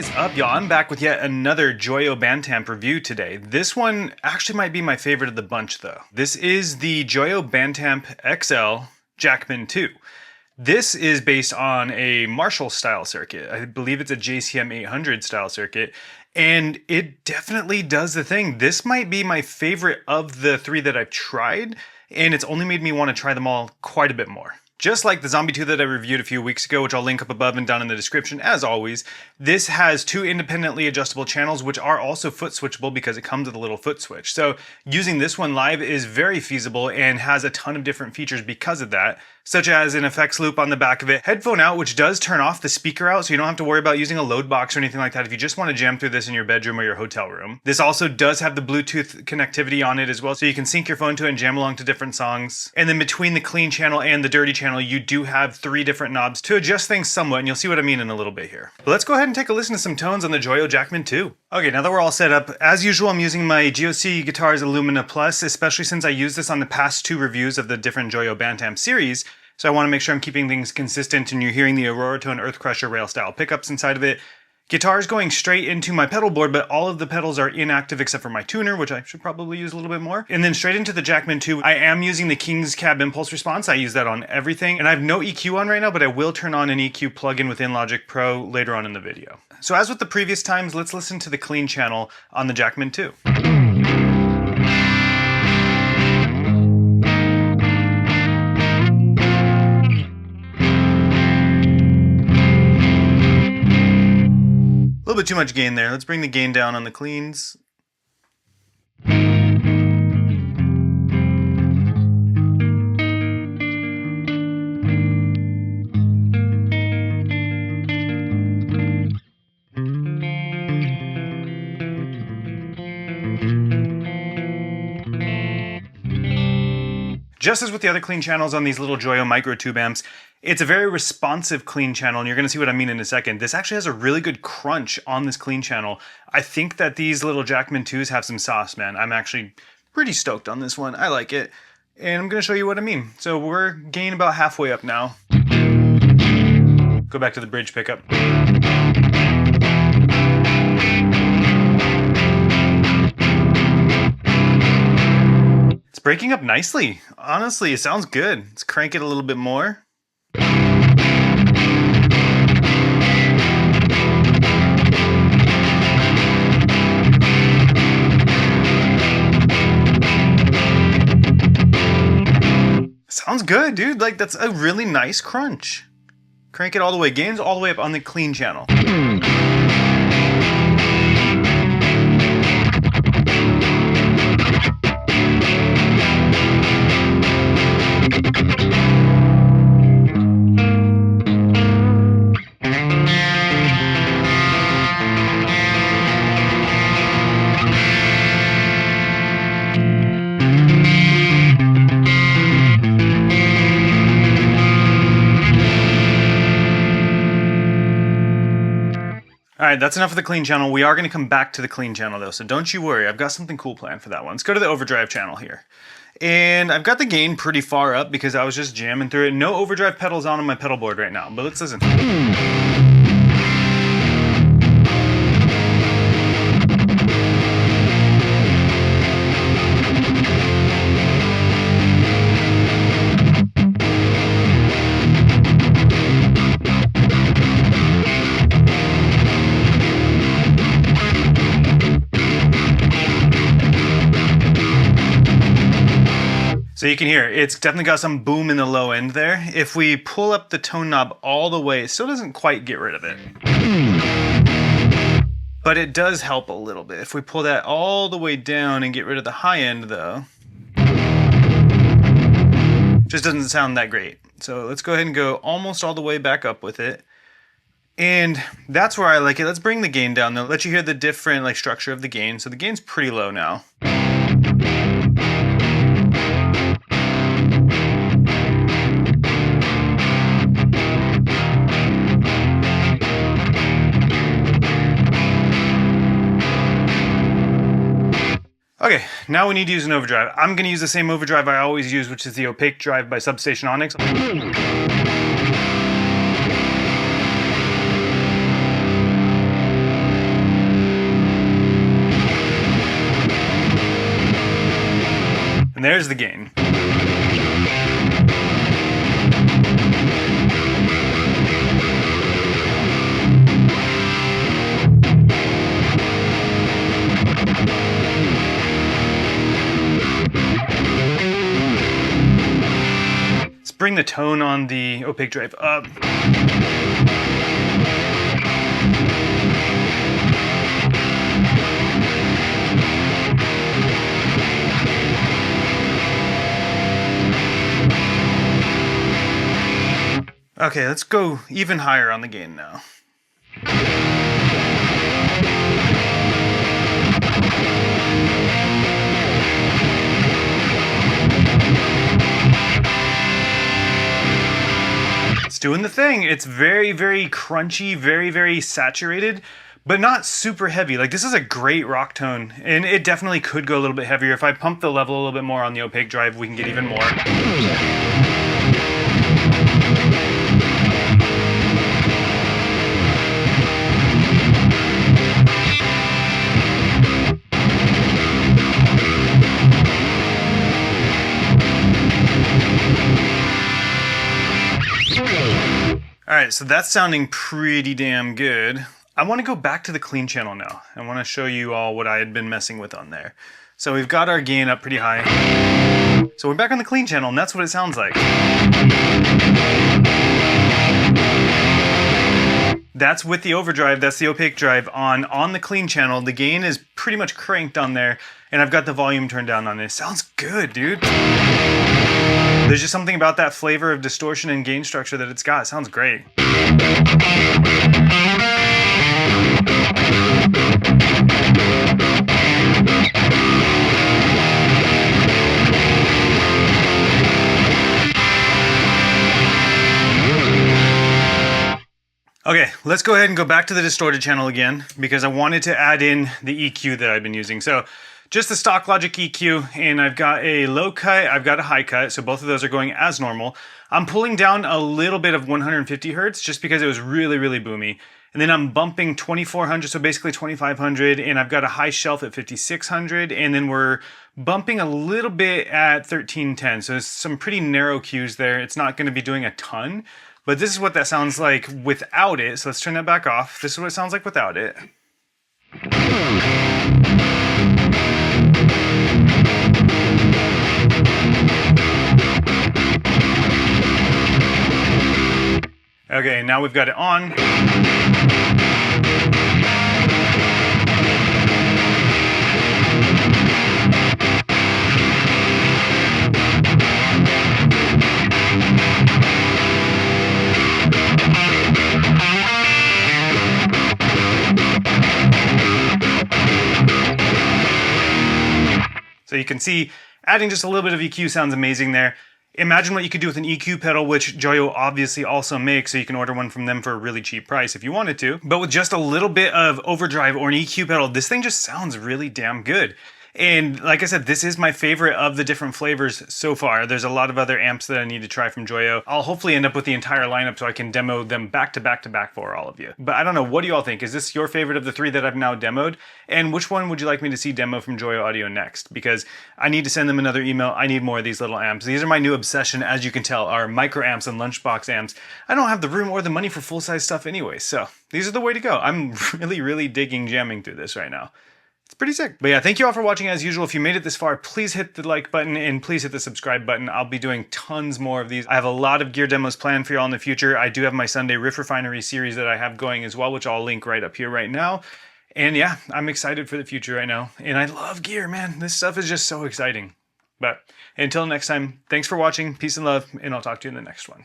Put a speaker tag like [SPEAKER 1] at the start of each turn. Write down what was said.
[SPEAKER 1] is up, y'all? I'm back with yet another Joyo Bandtamp review today. This one actually might be my favorite of the bunch though. This is the Joyo Bandtamp XL Jackman 2. This is based on a Marshall style circuit. I believe it's a JCM 800 style circuit, and it definitely does the thing. This might be my favorite of the three that I've tried, and it's only made me want to try them all quite a bit more. Just like the Zombie 2 that I reviewed a few weeks ago, which I'll link up above and down in the description as always, this has two independently adjustable channels which are also foot switchable because it comes with a little foot switch. So using this one live is very feasible and has a ton of different features because of that, such as an effects loop on the back of it, headphone out which does turn off the speaker out so you don't have to worry about using a load box or anything like that if you just want to jam through this in your bedroom or your hotel room. This also does have the Bluetooth connectivity on it as well, so you can sync your phone to it and jam along to different songs. And then between the clean channel and the dirty channel, you do have three different knobs to adjust things somewhat, and you'll see what I mean in a little bit here. But let's go ahead and take a listen to some tones on the Joyo Jackman 2. Okay, now that we're all set up, as usual, I'm using my GOC Guitars Illumina Plus, especially since I used this on the past two reviews of the different Joyo Bandtamp series. So I want to make sure I'm keeping things consistent, and you're hearing the Aurora Tone Earth Crusher rail style pickups inside of it. Guitar's going straight into my pedal board, but all of the pedals are inactive except for my tuner, which I should probably use a little bit more. And then straight into the Jackman 2, I am using the King's Cab Impulse Response. I use that on everything, and I have no EQ on right now, but I will turn on an EQ plugin within Logic Pro later on in the video. So as with the previous times, let's listen to the clean channel on the Jackman 2. A little bit too much gain there. Let's bring the gain down on the cleans. Just as with the other clean channels on these little Joyo micro tube amps, it's a very responsive clean channel, and you're going to see what I mean in a second. This actually has a really good crunch on this clean channel. I think that these little Jackman 2s have some sauce, man. I'm actually pretty stoked on this one. I like it, and I'm going to show you what I mean. So we're gain about halfway up now. Go back to the bridge pickup. It's breaking up nicely. Honestly, it sounds good. Let's crank it a little bit more. Sounds good, dude. Like, that's a really nice crunch. Crank it all the way. Gain's all the way up on the clean channel. Alright, that's enough of the clean channel. We are going to come back to the clean channel though, so don't you worry. I've got something cool planned for that one. Let's go to the overdrive channel here. And I've got the gain pretty far up because I was just jamming through it. No overdrive pedals on my pedal board right now, but let's listen. So you can hear, it's definitely got some boom in the low end there. If we pull up the tone knob all the way, it still doesn't quite get rid of it. But it does help a little bit. If we pull that all the way down and get rid of the high end though, just doesn't sound that great. So let's go ahead and go almost all the way back up with it. And that's where I like it. Let's bring the gain down though. Let you hear the different structure of the gain. So the gain's pretty low now. Okay, now we need to use an overdrive. I'm going to use the same overdrive I always use, which is the Opaque Drive by Substation Onyx. And there's the gain. Let's bring the tone on the opaque drive up. Okay, let's go even higher on the gain now. It's doing the thing. It's very, very crunchy, very, very saturated, but not super heavy. Like, this is a great rock tone, and it definitely could go a little bit heavier. If I pump the level a little bit more on the opaque drive, we can get even more. Alright, so that's sounding pretty damn good. I want to go back to the clean channel now. I want to show you all what I had been messing with on there. So we've got our gain up pretty high. So we're back on the clean channel, and that's what it sounds like. That's with the overdrive, that's the opaque drive on the clean channel. The gain is pretty much cranked on there, and I've got the volume turned down on it. It sounds good, dude. There's just something about that flavor of distortion and gain structure that it's got. It sounds great. Okay, let's go ahead and go back to the distorted channel again, because I wanted to add in the EQ that I've been using. So just the stock Logic EQ, and I've got a low cut, I've got a high cut, so both of those are going as normal. I'm pulling down a little bit of 150 hertz just because it was really, really boomy. And then I'm bumping 2400, so basically 2500, and I've got a high shelf at 5600, and then we're bumping a little bit at 1310. So there's some pretty narrow cues there. It's not going to be doing a ton, but this is what that sounds like without it. So let's turn that back off. This is what it sounds like without it. Okay, now we've got it on. So you can see adding just a little bit of EQ sounds amazing there. Imagine what you could do with an EQ pedal, which Joyo obviously also makes, so you can order one from them for a really cheap price if you wanted to. But with just a little bit of overdrive or an EQ pedal, this thing just sounds really damn good. And like I said, this is my favorite of the different flavors so far. There's a lot of other amps that I need to try from Joyo. I'll hopefully end up with the entire lineup so I can demo them back to back to back for all of you. But I don't know, what do you all think? Is this your favorite of the three that I've now demoed? And which one would you like me to see demo from Joyo Audio next? Because I need to send them another email. I need more of these little amps. These are my new obsession, as you can tell, are micro amps and lunchbox amps. I don't have the room or the money for full-size stuff anyway, so these are the way to go. I'm really digging jamming through this right now. It's pretty sick. But yeah, thank you all for watching as usual. If you made it this far, please hit the like button and please hit the subscribe button. I'll be doing tons more of these. I have a lot of gear demos planned for y'all in the future. I do have my Sunday Riff Refinery series that I have going as well, which I'll link right up here right now. And yeah, I'm excited for the future right now. And I love gear, man. This stuff is just so exciting. But until next time, thanks for watching. Peace and love, and I'll talk to you in the next one.